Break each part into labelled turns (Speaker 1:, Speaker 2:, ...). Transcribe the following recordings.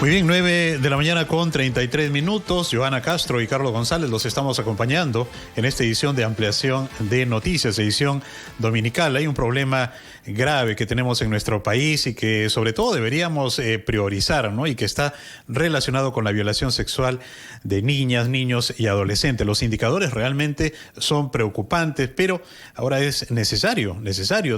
Speaker 1: Muy bien, 9 de la mañana con 33 minutos. Johanna Castro y Carlos González los estamos acompañando en esta edición de ampliación de noticias, edición dominical. Hay un problema grave que tenemos en nuestro país y que sobre todo deberíamos priorizar, ¿no? Y que está relacionado con la violación sexual de niñas, niños y adolescentes. Los indicadores realmente son preocupantes, pero ahora es necesario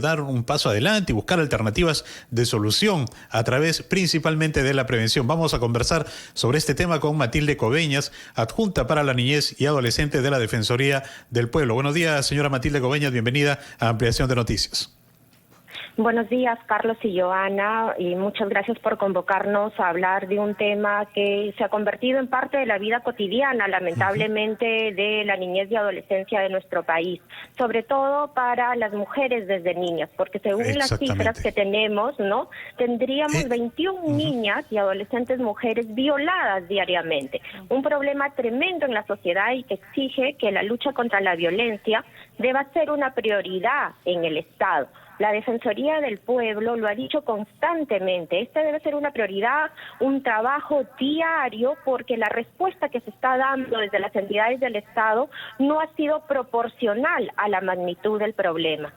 Speaker 1: dar un paso adelante y buscar alternativas de solución a través principalmente de la prevención. Vamos a conversar sobre este tema con Matilde Coveñas, adjunta para la niñez y adolescente de la Defensoría del Pueblo. Buenos días, señora Matilde Coveñas, bienvenida a Ampliación de Noticias.
Speaker 2: Buenos días, Carlos y Johanna, y muchas gracias por convocarnos a hablar de un tema que se ha convertido en parte de la vida cotidiana, lamentablemente, de la niñez y adolescencia de nuestro país, sobre todo para las mujeres desde niñas, porque según las cifras que tenemos, ¿no?, tendríamos 21 niñas y adolescentes mujeres violadas diariamente. Un problema tremendo en la sociedad y que exige que la lucha contra la violencia deba ser una prioridad en el Estado. La Defensoría del Pueblo lo ha dicho constantemente, esta debe ser una prioridad, un trabajo diario, porque la respuesta que se está dando desde las entidades del Estado no ha sido proporcional a la magnitud del problema.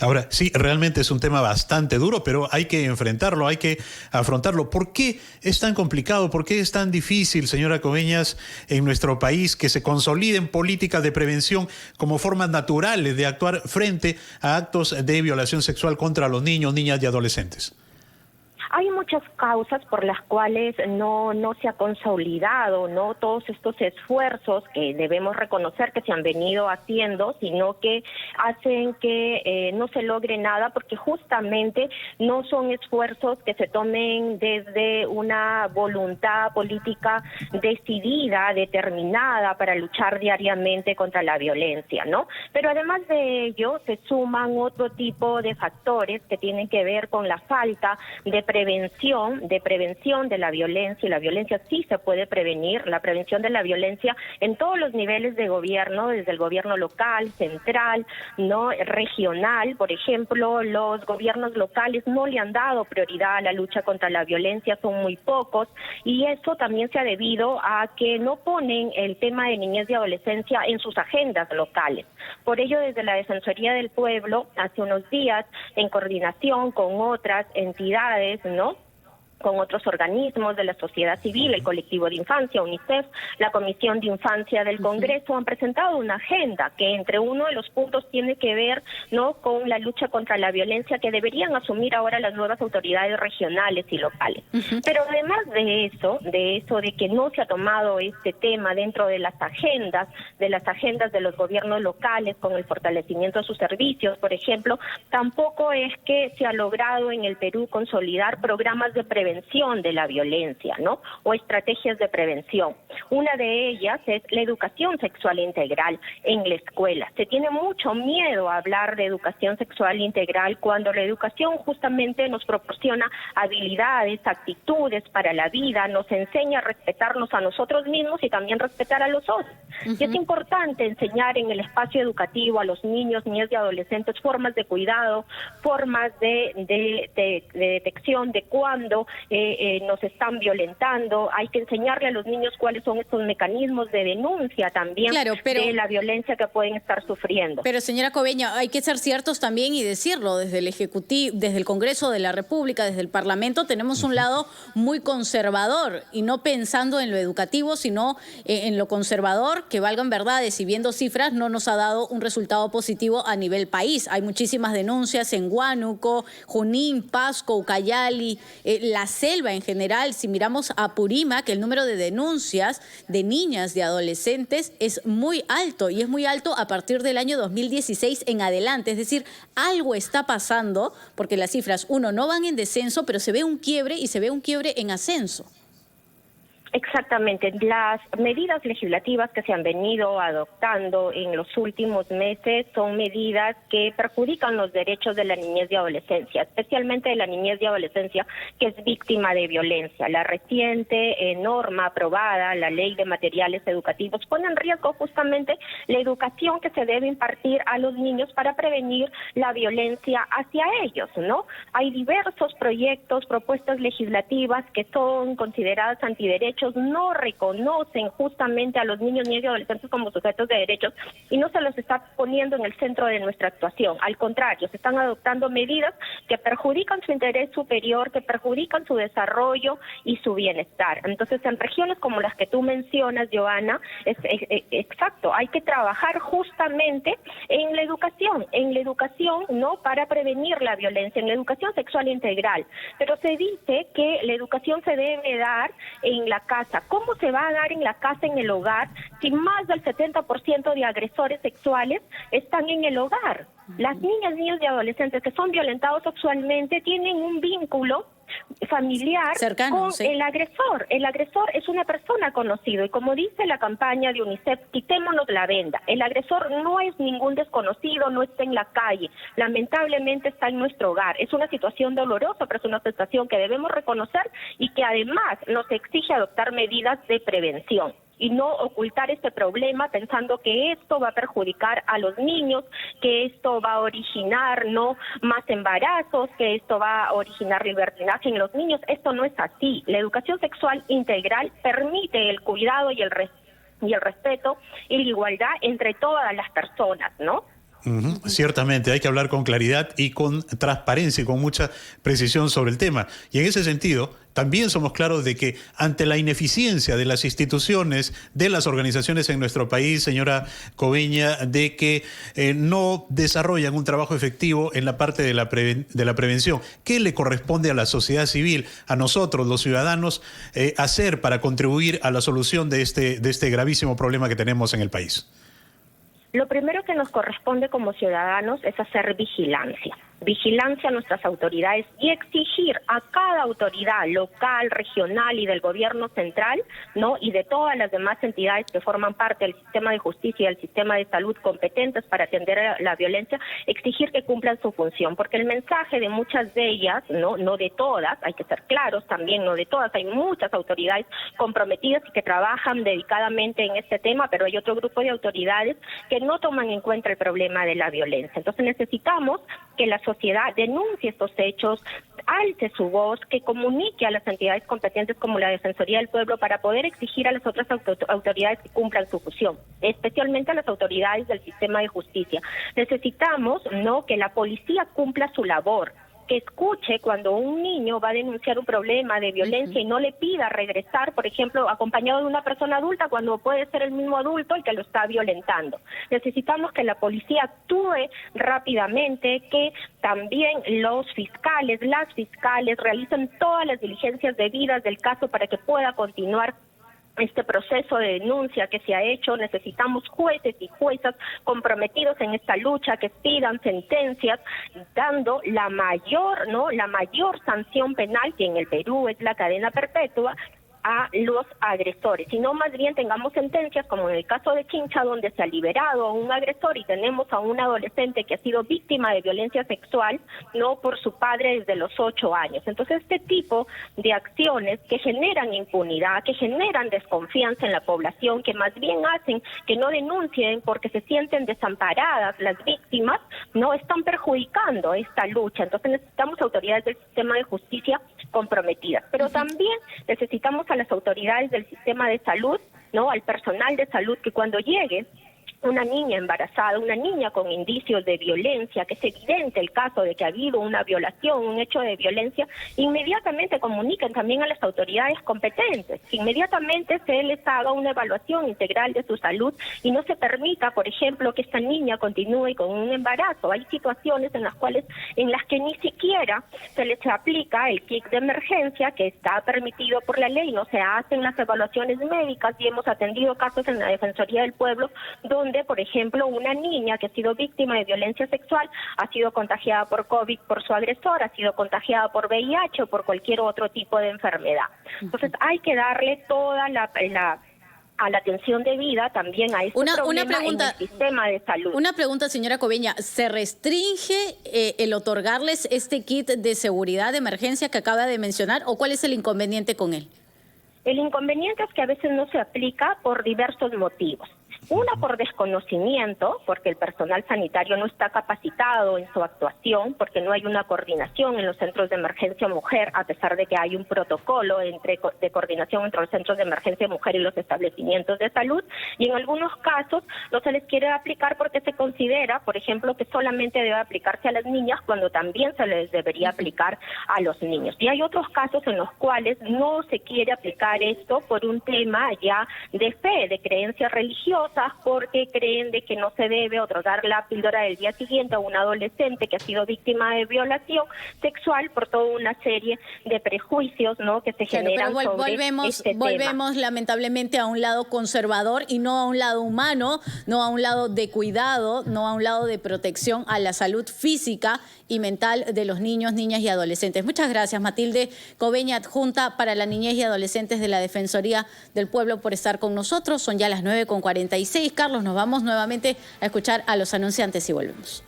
Speaker 1: Ahora, sí, realmente es un tema bastante duro, pero hay que enfrentarlo, hay que afrontarlo. ¿Por qué es tan complicado? ¿Por qué es tan difícil, señora Coveñas, en nuestro país que se consoliden políticas de prevención como formas naturales de actuar frente a actos de violación sexual contra los niños, niñas y adolescentes?
Speaker 2: Hay muchas causas por las cuales no se ha consolidado, ¿no?, todos estos esfuerzos que debemos reconocer que se han venido haciendo, sino que hacen que no se logre nada, porque justamente no son esfuerzos que se tomen desde una voluntad política decidida, determinada para luchar diariamente contra la violencia, ¿no? Pero además de ello se suman otro tipo de factores que tienen que ver con la falta de prevención de la violencia, y la violencia sí se puede prevenir, la prevención de la violencia en todos los niveles de gobierno, desde el gobierno local, central, no regional. Por ejemplo, los gobiernos locales no le han dado prioridad a la lucha contra la violencia, son muy pocos, y eso también se ha debido a que no ponen el tema de niñez y adolescencia en sus agendas locales. Por ello, desde la Defensoría del Pueblo, hace unos días, en coordinación con otras entidades, ¿no?, con otros organismos de la sociedad civil, el colectivo de infancia, UNICEF, la Comisión de Infancia del Congreso, han presentado una agenda que entre uno de los puntos tiene que ver, ¿no?, con la lucha contra la violencia que deberían asumir ahora las nuevas autoridades regionales y locales. Pero además de eso de que no se ha tomado este tema dentro de las agendas de los gobiernos locales con el fortalecimiento de sus servicios, por ejemplo, tampoco es que se ha logrado en el Perú consolidar programas de prevención de la violencia, ¿no?, o estrategias de prevención. Una de ellas es la educación sexual integral en la escuela. Se tiene mucho miedo a hablar de educación sexual integral cuando la educación justamente nos proporciona habilidades, actitudes para la vida, nos enseña a respetarnos a nosotros mismos y también respetar a los otros. Y es importante enseñar en el espacio educativo a los niños, niñas y adolescentes formas de cuidado, formas de detección de cuándo nos están violentando. Hay que enseñarle a los niños cuáles son estos mecanismos de denuncia también, claro, de la violencia que pueden estar sufriendo.
Speaker 3: Pero señora Coveña, hay que ser ciertos también y decirlo, desde el Ejecutivo, desde el Congreso de la República, desde el Parlamento, tenemos un lado muy conservador y no pensando en lo educativo, sino en lo conservador, que valgan verdades, y viendo cifras no nos ha dado un resultado positivo a nivel país. Hay muchísimas denuncias en Huánuco, Junín, Pasco, Ucayali, la selva en general. Si miramos a Purímac, el número de denuncias de niñas, de adolescentes es muy alto, y es muy alto a partir del año 2016 en adelante. Es decir, algo está pasando, porque las cifras, no van en descenso, pero se ve un quiebre, y se ve un quiebre en ascenso.
Speaker 2: Exactamente. Las medidas legislativas que se han venido adoptando en los últimos meses son medidas que perjudican los derechos de la niñez y adolescencia, especialmente de la niñez y adolescencia que es víctima de violencia. La reciente norma aprobada, la Ley de Materiales Educativos, pone en riesgo justamente la educación que se debe impartir a los niños para prevenir la violencia hacia ellos, ¿no? Hay diversos proyectos, propuestas legislativas que son consideradas antiderechos, no reconocen justamente a los niños, niñas y adolescentes como sujetos de derechos y no se los está poniendo en el centro de nuestra actuación. Al contrario, se están adoptando medidas que perjudican su interés superior, que perjudican su desarrollo y su bienestar. Entonces, en regiones como las que tú mencionas, Joana, exacto, hay que trabajar justamente en la educación, ¿no?, para prevenir la violencia, en la educación sexual integral. Pero se dice que la educación se debe dar en la casa. ¿Cómo se va a dar en la casa, en el hogar, si más del 70% de agresores sexuales están en el hogar? Las niñas, niños y adolescentes que son violentados sexualmente tienen un vínculo familiar
Speaker 3: cercano,
Speaker 2: con
Speaker 3: sí.
Speaker 2: el agresor. El agresor es una persona conocida y como dice la campaña de UNICEF, quitémonos la venda. El agresor no es ningún desconocido, no está en la calle, lamentablemente está en nuestro hogar. Es una situación dolorosa, pero es una situación que debemos reconocer y que además nos exige adoptar medidas de prevención y no ocultar este problema pensando que esto va a perjudicar a los niños, que esto va a originar no más embarazos, que esto va a originar libertinaje en los niños. Esto no es así. La educación sexual integral permite el cuidado y el respeto y la igualdad entre todas las personas, ¿no?
Speaker 1: Ciertamente, hay que hablar con claridad y con transparencia y con mucha precisión sobre el tema. Y en ese sentido, también somos claros de que ante la ineficiencia de las instituciones, de las organizaciones en nuestro país, señora Cobeña, de que no desarrollan un trabajo efectivo en la parte de la prevención. ¿Qué le corresponde a la sociedad civil, a nosotros, los ciudadanos, hacer para contribuir a la solución de este gravísimo problema que tenemos en el país?
Speaker 2: Lo primero que nos corresponde como ciudadanos es hacer vigilancia a nuestras autoridades y exigir a cada autoridad local, regional y del gobierno central, ¿no?, y de todas las demás entidades que forman parte del sistema de justicia y del sistema de salud competentes para atender a la violencia, exigir que cumplan su función, porque el mensaje de muchas de ellas, no de todas, hay que ser claros también, no de todas, hay muchas autoridades comprometidas y que trabajan dedicadamente en este tema, pero hay otro grupo de autoridades que no toman en cuenta el problema de la violencia. Entonces necesitamos que la sociedad denuncie estos hechos, alce su voz, que comunique a las entidades competentes como la Defensoría del Pueblo para poder exigir a las otras autoridades que cumplan su función, especialmente a las autoridades del sistema de justicia. Necesitamos, ¿no?, que la policía cumpla su labor, que escuche cuando un niño va a denunciar un problema de violencia y no le pida regresar, por ejemplo, acompañado de una persona adulta, cuando puede ser el mismo adulto el que lo está violentando. Necesitamos que la policía actúe rápidamente, que también los fiscales, las fiscales realicen todas las diligencias debidas del caso para que pueda continuar este proceso de denuncia que se ha hecho. Necesitamos jueces y juezas comprometidos en esta lucha, que pidan sentencias dando la mayor sanción penal, que en el Perú es la cadena perpetua, a los agresores, sino más bien tengamos sentencias como en el caso de Chincha, donde se ha liberado a un agresor y tenemos a un adolescente que ha sido víctima de violencia sexual, no por su padre desde los 8 años. Entonces, este tipo de acciones que generan impunidad, que generan desconfianza en la población, que más bien hacen que no denuncien porque se sienten desamparadas las víctimas, no están perjudicando esta lucha. Entonces necesitamos autoridades del sistema de justicia comprometidas, pero también necesitamos a las autoridades del sistema de salud, ¿no?, al personal de salud, que cuando llegue una niña embarazada, una niña con indicios de violencia, que es evidente el caso de que ha habido una violación, un hecho de violencia, inmediatamente comuniquen también a las autoridades competentes, que inmediatamente se les haga una evaluación integral de su salud y no se permita, por ejemplo, que esta niña continúe con un embarazo. Hay situaciones en las que ni siquiera se les aplica el kit de emergencia, que está permitido por la ley, no se hacen las evaluaciones médicas, y hemos atendido casos en la Defensoría del Pueblo donde donde, por ejemplo, una niña que ha sido víctima de violencia sexual ha sido contagiada por COVID por su agresor, ha sido contagiada por VIH o por cualquier otro tipo de enfermedad. Entonces hay que darle toda a la atención debida también a este problema en el sistema de salud.
Speaker 3: Una pregunta, señora Cobeña. ¿Se restringe el otorgarles este kit de seguridad de emergencia que acaba de mencionar o cuál es el inconveniente con él?
Speaker 2: El inconveniente es que a veces no se aplica por diversos motivos. Una, por desconocimiento, porque el personal sanitario no está capacitado en su actuación, porque no hay una coordinación en los centros de emergencia mujer, a pesar de que hay un protocolo de coordinación entre los centros de emergencia mujer y los establecimientos de salud, y en algunos casos no se les quiere aplicar porque se considera, por ejemplo, que solamente debe aplicarse a las niñas cuando también se les debería aplicar a los niños. Y hay otros casos en los cuales no se quiere aplicar esto por un tema ya de fe, de creencias religiosas, porque creen de que no se debe otorgar la píldora del día siguiente a un adolescente que ha sido víctima de violación sexual por toda una serie de prejuicios, ¿no?, que se generan sobre este tema.
Speaker 3: Volvemos lamentablemente a un lado conservador y no a un lado humano, no a un lado de cuidado, no a un lado de protección a la salud física y mental de los niños, niñas y adolescentes. Muchas gracias, Matilde Cobeña, adjunta para la niñez y adolescentes de la Defensoría del Pueblo, por estar con nosotros. Son ya las 9:46. Carlos, nos vamos nuevamente a escuchar a los anunciantes y volvemos.